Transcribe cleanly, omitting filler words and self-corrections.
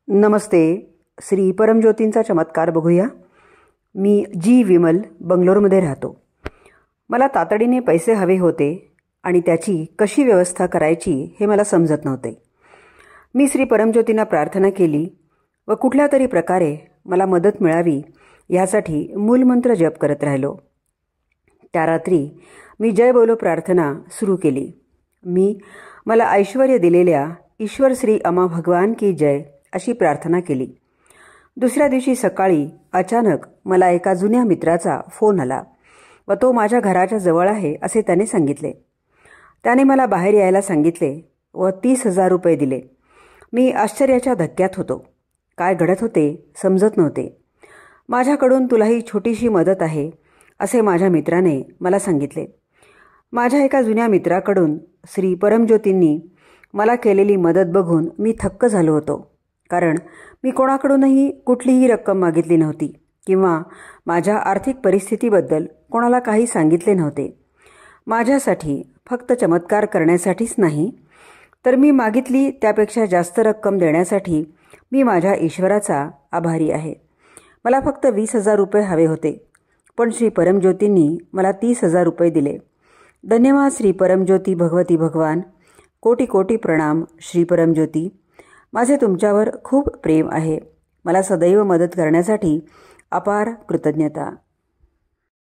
नमस्ते. श्री परमज्योतींचा चमत्कार बघूया. मी जी विमल बंगलोरमध्ये राहतो. मला तातडीने पैसे हवे होते आणि त्याची कशी व्यवस्था करायची हे मला समजत नव्हते. मी श्री परमज्योतींना प्रार्थना केली व कुठल्या तरी प्रकारे मला मदत मिळावी यासाठी मूलमंत्र जप करत राहिलो. त्या रात्री मी जय बोलो प्रार्थना सुरू केली. मला ऐश्वर्य दिलेल्या ईश्वर श्री अमा भगवान की जय अशी प्रार्थना केली. दुसऱ्या दिवशी सकाळी अचानक मला एका जुन्या मित्राचा फोन आला व तो माझ्या घराच्या जवळ आहे असे त्याने सांगितले. त्याने मला बाहेर यायला सांगितले व 30,000 रुपये दिले. मी आश्चर्याच्या धक्क्यात होतो. काय घडत होते समजत नव्हते. माझ्याकडून तुलाही छोटीशी मदत आहे असे माझ्या मित्राने मला सांगितले. माझ्या एका जुन्या मित्राकडून श्री परमज्योतींनी मला केलेली मदत बघून मी थक्क झालो होतो. कारण मी कोणाकडूनही कुठलीही रक्कम मागितली नव्हती किंवा माझ्या आर्थिक परिस्थितीबद्दल कोणाला काही सांगितले नव्हते. माझ्यासाठी फक्त चमत्कार करण्यासाठीच नाही तर मी मागितली त्यापेक्षा जास्त रक्कम देण्यासाठी मी माझ्या ईश्वराचा आभारी आहे. मला फक्त 20,000 रुपये हवे होते पण श्री परमज्योतींनी मला 30,000 रुपये दिले. धन्यवाद श्री परमज्योती भगवती भगवान. कोटी कोटी प्रणाम श्री परमज्योती. माझे तुमच्यावर खूप प्रेम आहे. मला सदैव मदत करण्यासाठी अपार कृतज्ञता.